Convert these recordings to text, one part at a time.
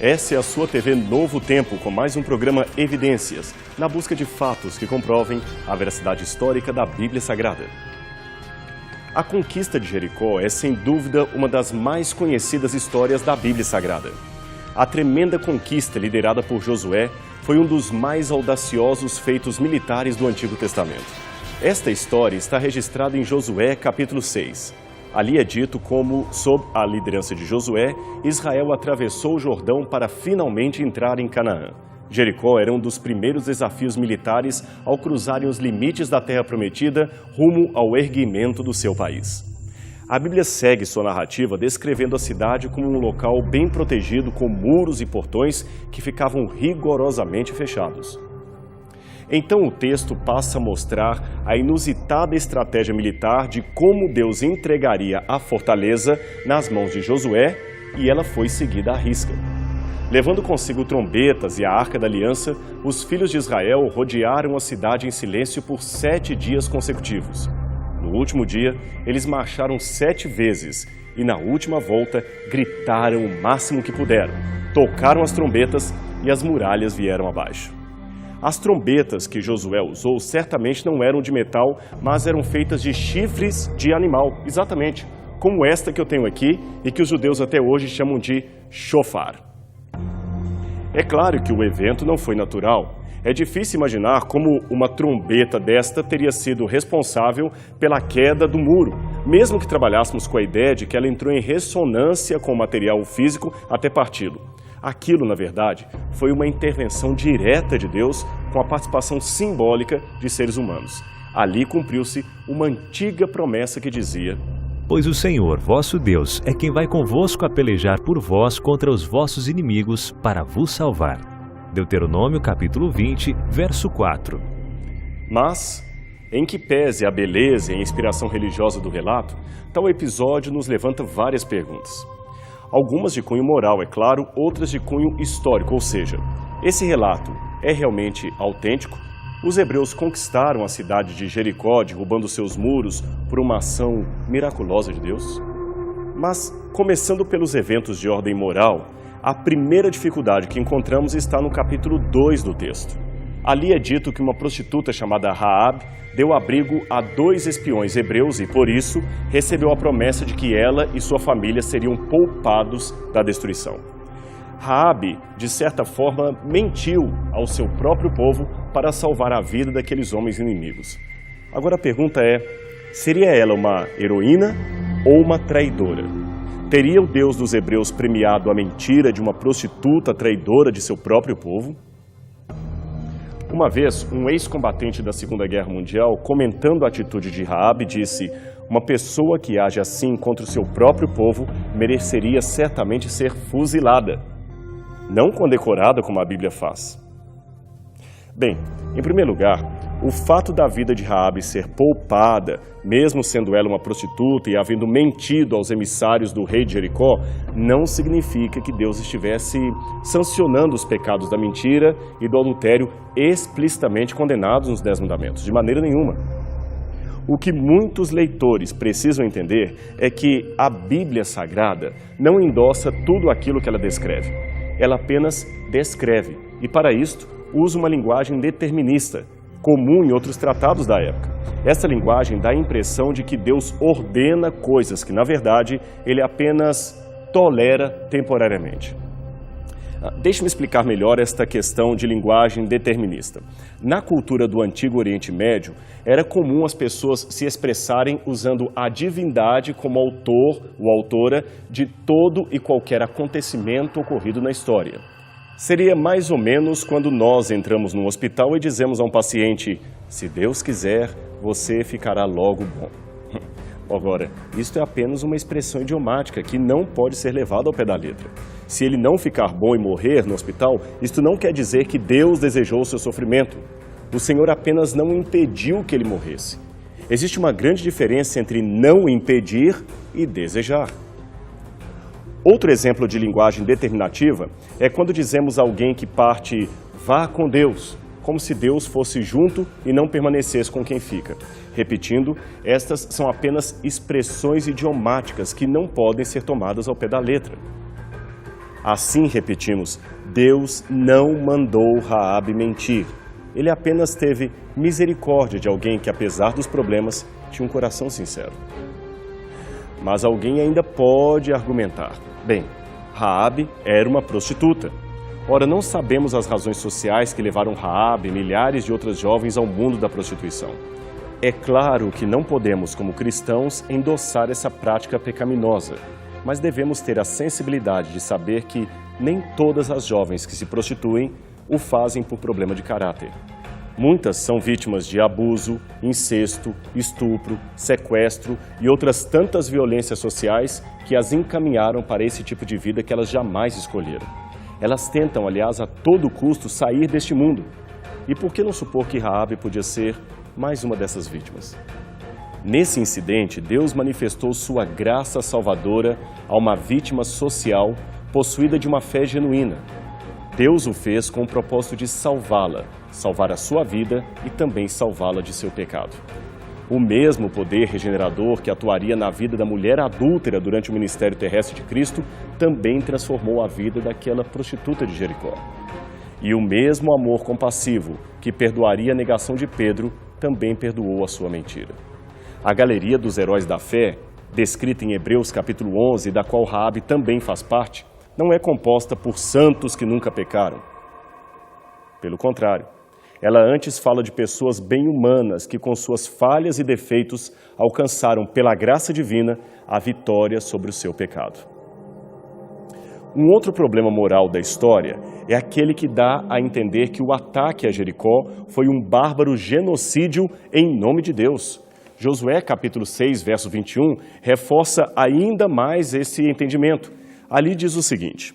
Essa é a sua TV Novo Tempo, com mais um programa Evidências, na busca de fatos que comprovem a veracidade histórica da Bíblia Sagrada. A conquista de Jericó é, sem dúvida, uma das mais conhecidas histórias da Bíblia Sagrada. A tremenda conquista liderada por Josué foi um dos mais audaciosos feitos militares do Antigo Testamento. Esta história está registrada em Josué, capítulo 6. Ali é dito como, sob a liderança de Josué, Israel atravessou o Jordão para finalmente entrar em Canaã. Jericó era um dos primeiros desafios militares ao cruzarem os limites da Terra Prometida rumo ao erguimento do seu país. A Bíblia segue sua narrativa descrevendo a cidade como um local bem protegido com muros e portões que ficavam rigorosamente fechados. Então o texto passa a mostrar a inusitada estratégia militar de como Deus entregaria a fortaleza nas mãos de Josué e ela foi seguida à risca. Levando consigo trombetas e a Arca da Aliança, os filhos de Israel rodearam a cidade em silêncio por 7 dias consecutivos. No último dia, eles marcharam 7 vezes e na última volta gritaram o máximo que puderam, tocaram as trombetas e as muralhas vieram abaixo. As trombetas que Josué usou certamente não eram de metal, mas eram feitas de chifres de animal, exatamente, como esta que eu tenho aqui e que os judeus até hoje chamam de shofar. É claro que o evento não foi natural. É difícil imaginar como uma trombeta desta teria sido responsável pela queda do muro, mesmo que trabalhássemos com a ideia de que ela entrou em ressonância com o material físico até parti-lo. Aquilo, na verdade, foi uma intervenção direta de Deus com a participação simbólica de seres humanos. Ali cumpriu-se uma antiga promessa que dizia: Pois o Senhor, vosso Deus, é quem vai convosco a pelejar por vós contra os vossos inimigos para vos salvar. Deuteronômio capítulo 20, verso 4. Mas, em que pese a beleza e a inspiração religiosa do relato, tal episódio nos levanta várias perguntas. Algumas de cunho moral, é claro, outras de cunho histórico, ou seja, esse relato é realmente autêntico? Os hebreus conquistaram a cidade de Jericó, derrubando seus muros por uma ação miraculosa de Deus? Mas, começando pelos eventos de ordem moral, a primeira dificuldade que encontramos está no capítulo 2 do texto. Ali é dito que uma prostituta chamada Raabe deu abrigo a 2 espiões hebreus e, por isso, recebeu a promessa de que ela e sua família seriam poupados da destruição. Raabe, de certa forma, mentiu ao seu próprio povo para salvar a vida daqueles homens inimigos. Agora a pergunta é, seria ela uma heroína ou uma traidora? Teria o Deus dos hebreus premiado a mentira de uma prostituta traidora de seu próprio povo? Uma vez, um ex-combatente da Segunda Guerra Mundial, comentando a atitude de Raabe, disse: uma pessoa que age assim contra o seu próprio povo mereceria certamente ser fuzilada, não condecorada como a Bíblia faz. Bem, em primeiro lugar, o fato da vida de Raabe ser poupada, mesmo sendo ela uma prostituta e havendo mentido aos emissários do rei de Jericó, não significa que Deus estivesse sancionando os pecados da mentira e do adultério explicitamente condenados nos 10 mandamentos, de maneira nenhuma. O que muitos leitores precisam entender é que a Bíblia Sagrada não endossa tudo aquilo que ela descreve. Ela apenas descreve e, para isto, usa uma linguagem determinista, comum em outros tratados da época. Essa linguagem dá a impressão de que Deus ordena coisas que, na verdade, Ele apenas tolera temporariamente. Deixe-me explicar melhor esta questão de linguagem determinista. Na cultura do Antigo Oriente Médio, era comum as pessoas se expressarem usando a divindade como autor ou autora de todo e qualquer acontecimento ocorrido na história. Seria mais ou menos quando nós entramos num hospital e dizemos a um paciente: se Deus quiser, você ficará logo bom. Agora, isto é apenas uma expressão idiomática que não pode ser levada ao pé da letra. Se ele não ficar bom e morrer no hospital, isto não quer dizer que Deus desejou o seu sofrimento. O Senhor apenas não impediu que ele morresse. Existe uma grande diferença entre não impedir e desejar. Outro exemplo de linguagem determinativa é quando dizemos a alguém que parte: vá com Deus, como se Deus fosse junto e não permanecesse com quem fica. Repetindo, estas são apenas expressões idiomáticas que não podem ser tomadas ao pé da letra. Assim, repetimos, Deus não mandou Raabe mentir. Ele apenas teve misericórdia de alguém que, apesar dos problemas, tinha um coração sincero. Mas alguém ainda pode argumentar. Bem, Raabe era uma prostituta. Ora, não sabemos as razões sociais que levaram Raabe e milhares de outras jovens ao mundo da prostituição. É claro que não podemos, como cristãos, endossar essa prática pecaminosa, mas devemos ter a sensibilidade de saber que nem todas as jovens que se prostituem o fazem por problema de caráter. Muitas são vítimas de abuso, incesto, estupro, sequestro e outras tantas violências sociais que as encaminharam para esse tipo de vida que elas jamais escolheram. Elas tentam, aliás, a todo custo sair deste mundo. E por que não supor que Raabe podia ser mais uma dessas vítimas? Nesse incidente, Deus manifestou sua graça salvadora a uma vítima social possuída de uma fé genuína. Deus o fez com o propósito de salvá-la, salvar a sua vida e também salvá-la de seu pecado. O mesmo poder regenerador que atuaria na vida da mulher adúltera durante o ministério terrestre de Cristo também transformou a vida daquela prostituta de Jericó. E o mesmo amor compassivo que perdoaria a negação de Pedro também perdoou a sua mentira. A galeria dos heróis da fé, descrita em Hebreus capítulo 11, da qual Raabe também faz parte, não é composta por santos que nunca pecaram. Pelo contrário, ela antes fala de pessoas bem humanas que, com suas falhas e defeitos, alcançaram, pela graça divina, a vitória sobre o seu pecado. Um outro problema moral da história é aquele que dá a entender que o ataque a Jericó foi um bárbaro genocídio em nome de Deus. Josué, capítulo 6, verso 21, reforça ainda mais esse entendimento. Ali diz o seguinte: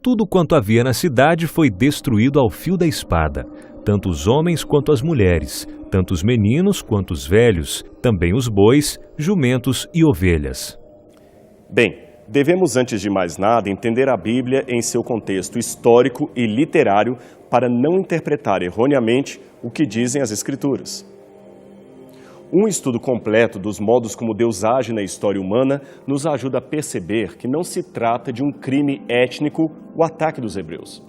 Tudo quanto havia na cidade foi destruído ao fio da espada, tanto os homens quanto as mulheres, tanto os meninos quanto os velhos, também os bois, jumentos e ovelhas. Bem, devemos antes de mais nada entender a Bíblia em seu contexto histórico e literário para não interpretar erroneamente o que dizem as Escrituras. Um estudo completo dos modos como Deus age na história humana nos ajuda a perceber que não se trata de um crime étnico o ataque dos hebreus.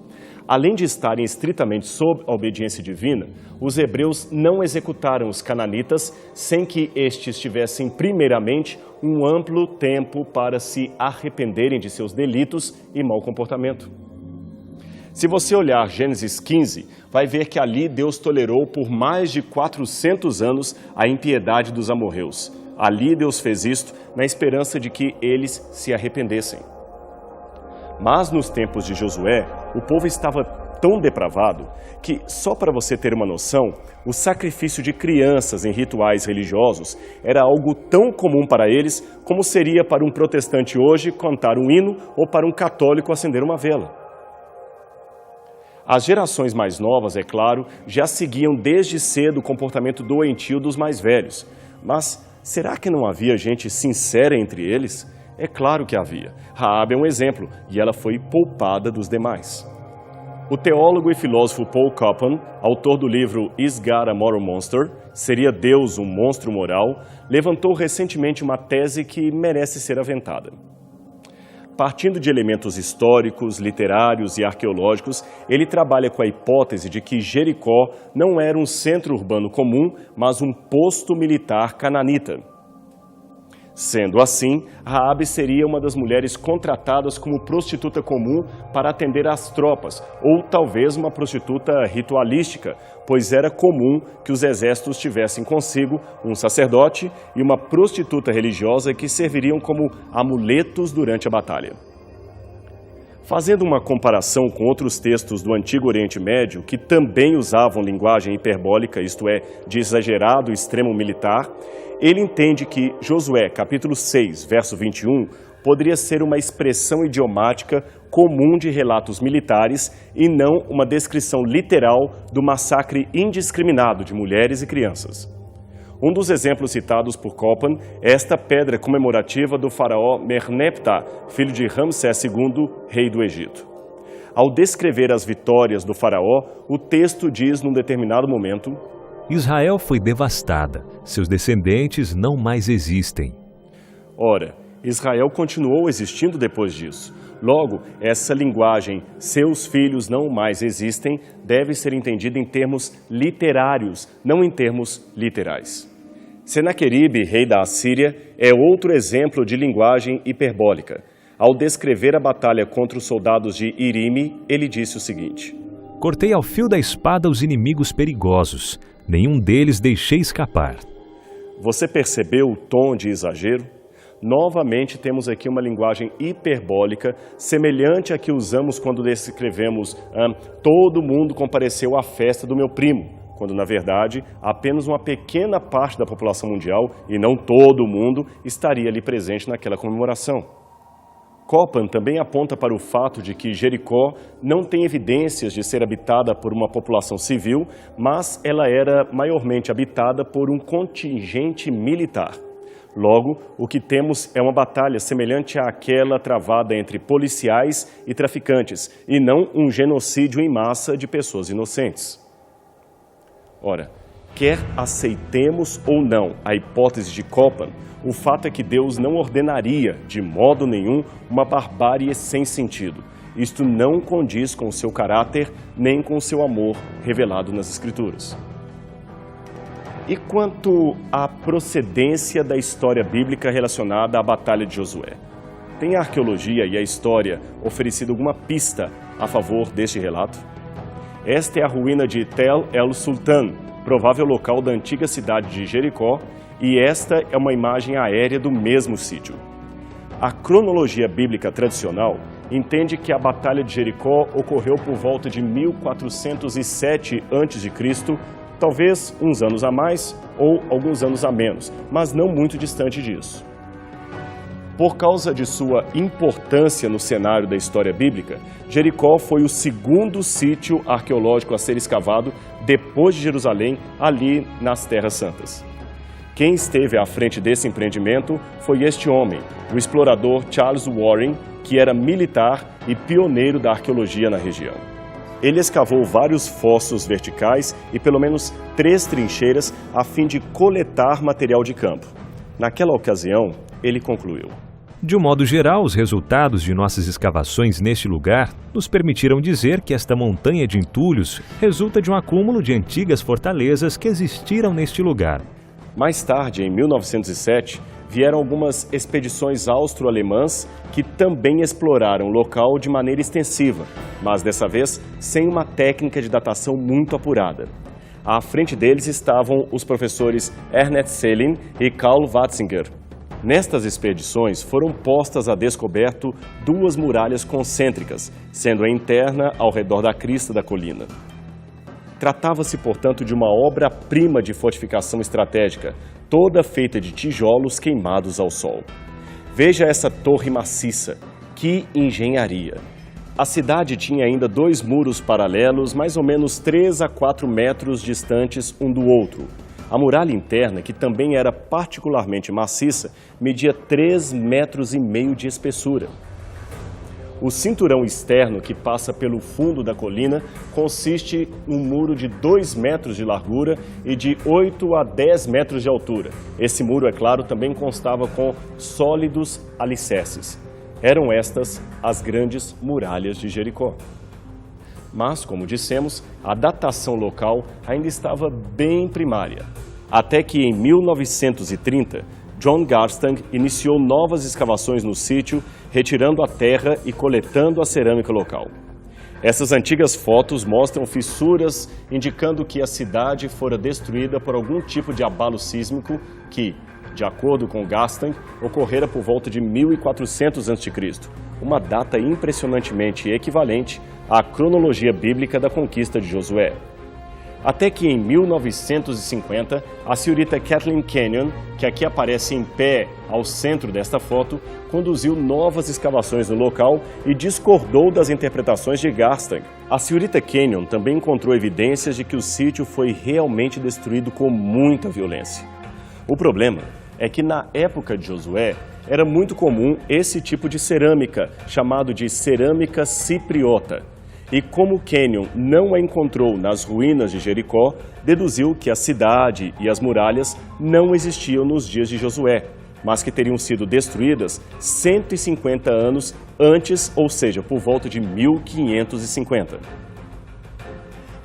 Além de estarem estritamente sob a obediência divina, os hebreus não executaram os cananitas sem que estes tivessem primeiramente um amplo tempo para se arrependerem de seus delitos e mau comportamento. Se você olhar Gênesis 15, vai ver que ali Deus tolerou por mais de 400 anos a impiedade dos amorreus. Ali Deus fez isto na esperança de que eles se arrependessem. Mas nos tempos de Josué, o povo estava tão depravado que, só para você ter uma noção, o sacrifício de crianças em rituais religiosos era algo tão comum para eles como seria para um protestante hoje cantar um hino ou para um católico acender uma vela. As gerações mais novas, é claro, já seguiam desde cedo o comportamento doentio dos mais velhos. Mas será que não havia gente sincera entre eles? É claro que havia. Raabe é um exemplo, e ela foi poupada dos demais. O teólogo e filósofo Paul Copan, autor do livro Is God a Moral Monster? Seria Deus um monstro moral? Levantou recentemente uma tese que merece ser aventada. Partindo de elementos históricos, literários e arqueológicos, ele trabalha com a hipótese de que Jericó não era um centro urbano comum, mas um posto militar cananita. Sendo assim, Raabe seria uma das mulheres contratadas como prostituta comum para atender às tropas, ou talvez uma prostituta ritualística, pois era comum que os exércitos tivessem consigo um sacerdote e uma prostituta religiosa que serviriam como amuletos durante a batalha. Fazendo uma comparação com outros textos do Antigo Oriente Médio, que também usavam linguagem hiperbólica, isto é, de exagerado extremo militar, ele entende que Josué, capítulo 6, verso 21, poderia ser uma expressão idiomática comum de relatos militares e não uma descrição literal do massacre indiscriminado de mulheres e crianças. Um dos exemplos citados por Copan é esta pedra comemorativa do faraó Merneptah, filho de Ramsés II, rei do Egito. Ao descrever as vitórias do faraó, o texto diz num determinado momento: Israel foi devastada, seus descendentes não mais existem. Ora, Israel continuou existindo depois disso. Logo, essa linguagem, seus filhos não mais existem, deve ser entendida em termos literários, não em termos literais. Senaqueribe, rei da Assíria, é outro exemplo de linguagem hiperbólica. Ao descrever a batalha contra os soldados de Irime, ele disse o seguinte: Cortei ao fio da espada os inimigos perigosos, nenhum deles deixei escapar. Você percebeu o tom de exagero? Novamente temos aqui uma linguagem hiperbólica, semelhante à que usamos quando descrevemos todo mundo compareceu à festa do meu primo, quando na verdade apenas uma pequena parte da população mundial, e não todo mundo, estaria ali presente naquela comemoração. Copan também aponta para o fato de que Jericó não tem evidências de ser habitada por uma população civil, mas ela era maiormente habitada por um contingente militar. Logo, o que temos é uma batalha semelhante àquela travada entre policiais e traficantes, e não um genocídio em massa de pessoas inocentes. Ora, quer aceitemos ou não a hipótese de Copan, o fato é que Deus não ordenaria, de modo nenhum, uma barbárie sem sentido. Isto não condiz com o seu caráter, nem com o seu amor revelado nas Escrituras. E quanto à procedência da história bíblica relacionada à Batalha de Josué? Tem a arqueologia e a história oferecido alguma pista a favor deste relato? Esta é a ruína de Tel el-Sultan, provável local da antiga cidade de Jericó, e esta é uma imagem aérea do mesmo sítio. A cronologia bíblica tradicional entende que a Batalha de Jericó ocorreu por volta de 1407 a.C., talvez uns anos a mais ou alguns anos a menos, mas não muito distante disso. Por causa de sua importância no cenário da história bíblica, Jericó foi o segundo sítio arqueológico a ser escavado depois de Jerusalém, ali nas Terras Santas. Quem esteve à frente desse empreendimento foi este homem, o explorador Charles Warren, que era militar e pioneiro da arqueologia na região. Ele escavou vários fossos verticais e pelo menos 3 trincheiras a fim de coletar material de campo. Naquela ocasião, ele concluiu: De um modo geral, os resultados de nossas escavações neste lugar nos permitiram dizer que esta montanha de entulhos resulta de um acúmulo de antigas fortalezas que existiram neste lugar. Mais tarde, em 1907, vieram algumas expedições austro-alemãs que também exploraram o local de maneira extensiva, mas dessa vez sem uma técnica de datação muito apurada. À frente deles estavam os professores Ernest Selin e Karl Watzinger. Nestas expedições foram postas a descoberto 2 muralhas concêntricas, sendo a interna ao redor da crista da colina. Tratava-se, portanto, de uma obra-prima de fortificação estratégica, toda feita de tijolos queimados ao sol. Veja essa torre maciça, que engenharia! A cidade tinha ainda 2 muros paralelos, mais ou menos 3 a 4 metros distantes um do outro. A muralha interna, que também era particularmente maciça, media 3,5 metros de espessura. O cinturão externo, que passa pelo fundo da colina, consiste em um muro de 2 metros de largura e de 8 a 10 metros de altura. Esse muro, é claro, também constava com sólidos alicerces. Eram estas as grandes muralhas de Jericó. Mas, como dissemos, a datação local ainda estava bem primária. Até que em 1930, John Garstang iniciou novas escavações no sítio, retirando a terra e coletando a cerâmica local. Essas antigas fotos mostram fissuras indicando que a cidade fora destruída por algum tipo de abalo sísmico que, de acordo com Garstang, ocorrera por volta de 1400 a.C., uma data impressionantemente equivalente à cronologia bíblica da conquista de Josué. Até que em 1950, a senhorita Kathleen Kenyon, que aqui aparece em pé ao centro desta foto, conduziu novas escavações no local e discordou das interpretações de Garstang. A senhorita Kenyon também encontrou evidências de que o sítio foi realmente destruído com muita violência. O problema é que na época de Josué era muito comum esse tipo de cerâmica, chamado de cerâmica cipriota. E como Kenyon não a encontrou nas ruínas de Jericó, deduziu que a cidade e as muralhas não existiam nos dias de Josué, mas que teriam sido destruídas 150 anos antes, ou seja, por volta de 1550.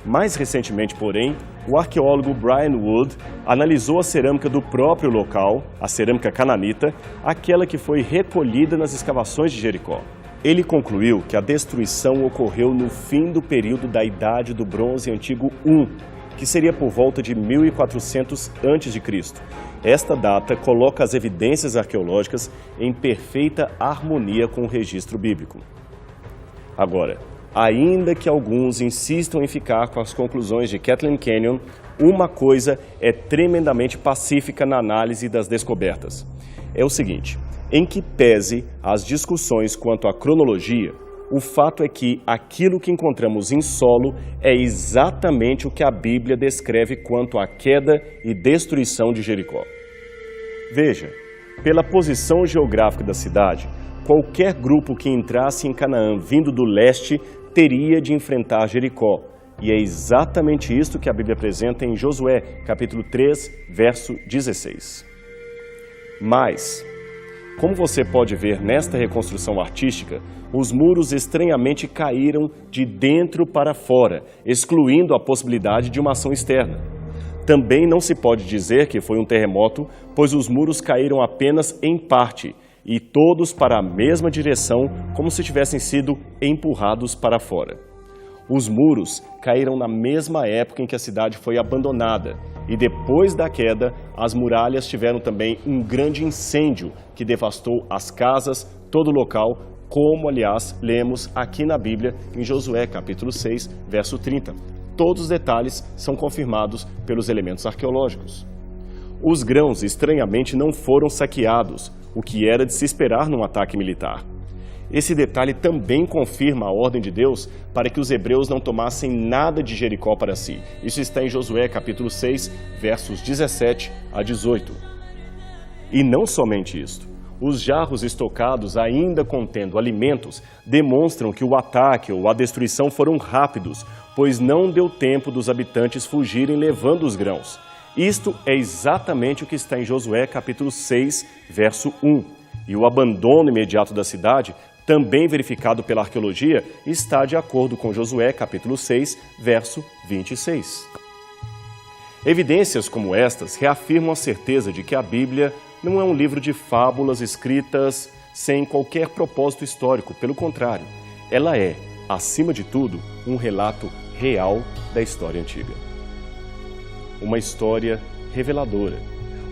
Mais recentemente, porém, o arqueólogo Brian Wood analisou a cerâmica do próprio local, a cerâmica cananita, aquela que foi recolhida nas escavações de Jericó. Ele concluiu que a destruição ocorreu no fim do período da Idade do Bronze Antigo I, que seria por volta de 1400 a.C. Esta data coloca as evidências arqueológicas em perfeita harmonia com o registro bíblico. Agora, ainda que alguns insistam em ficar com as conclusões de Kathleen Kenyon, uma coisa é tremendamente pacífica na análise das descobertas. É o seguinte: em que pese as discussões quanto à cronologia, o fato é que aquilo que encontramos em solo é exatamente o que a Bíblia descreve quanto à queda e destruição de Jericó. Veja, pela posição geográfica da cidade, qualquer grupo que entrasse em Canaã vindo do leste teria de enfrentar Jericó. E é exatamente isto que a Bíblia apresenta em Josué, capítulo 3, verso 16. Mas, como você pode ver nesta reconstrução artística, os muros estranhamente caíram de dentro para fora, excluindo a possibilidade de uma ação externa. Também não se pode dizer que foi um terremoto, pois os muros caíram apenas em parte, e todos para a mesma direção, como se tivessem sido empurrados para fora. Os muros caíram na mesma época em que a cidade foi abandonada, e depois da queda, as muralhas tiveram também um grande incêndio que devastou as casas, todo o local, como, aliás, lemos aqui na Bíblia, em Josué, capítulo 6, verso 30. Todos os detalhes são confirmados pelos elementos arqueológicos. Os grãos, estranhamente, não foram saqueados, o que era de se esperar num ataque militar. Esse detalhe também confirma a ordem de Deus para que os hebreus não tomassem nada de Jericó para si. Isso está em Josué, capítulo 6, versos 17 a 18. E não somente isto. Os jarros estocados, ainda contendo alimentos, demonstram que o ataque ou a destruição foram rápidos, pois não deu tempo dos habitantes fugirem levando os grãos. Isto é exatamente o que está em Josué, capítulo 6, verso 1. E o abandono imediato da cidade, também verificado pela arqueologia, está de acordo com Josué, capítulo 6, verso 26. Evidências como estas reafirmam a certeza de que a Bíblia não é um livro de fábulas escritas sem qualquer propósito histórico. Pelo contrário, ela é, acima de tudo, um relato real da história antiga. Uma história reveladora,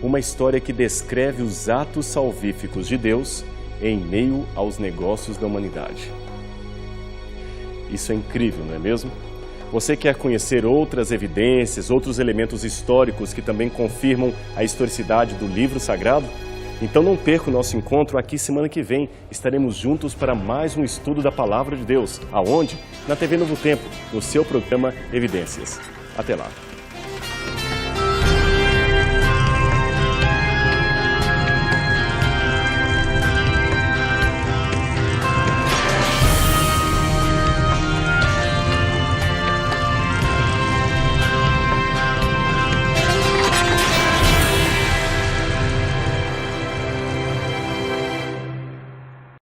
uma história que descreve os atos salvíficos de Deus em meio aos negócios da humanidade. Isso é incrível, não é mesmo? Você quer conhecer outras evidências, outros elementos históricos que também confirmam a historicidade do livro sagrado? Então não perca o nosso encontro aqui semana que vem. Estaremos juntos para mais um estudo da Palavra de Deus. Aonde? Na TV Novo Tempo, no seu programa Evidências. Até lá!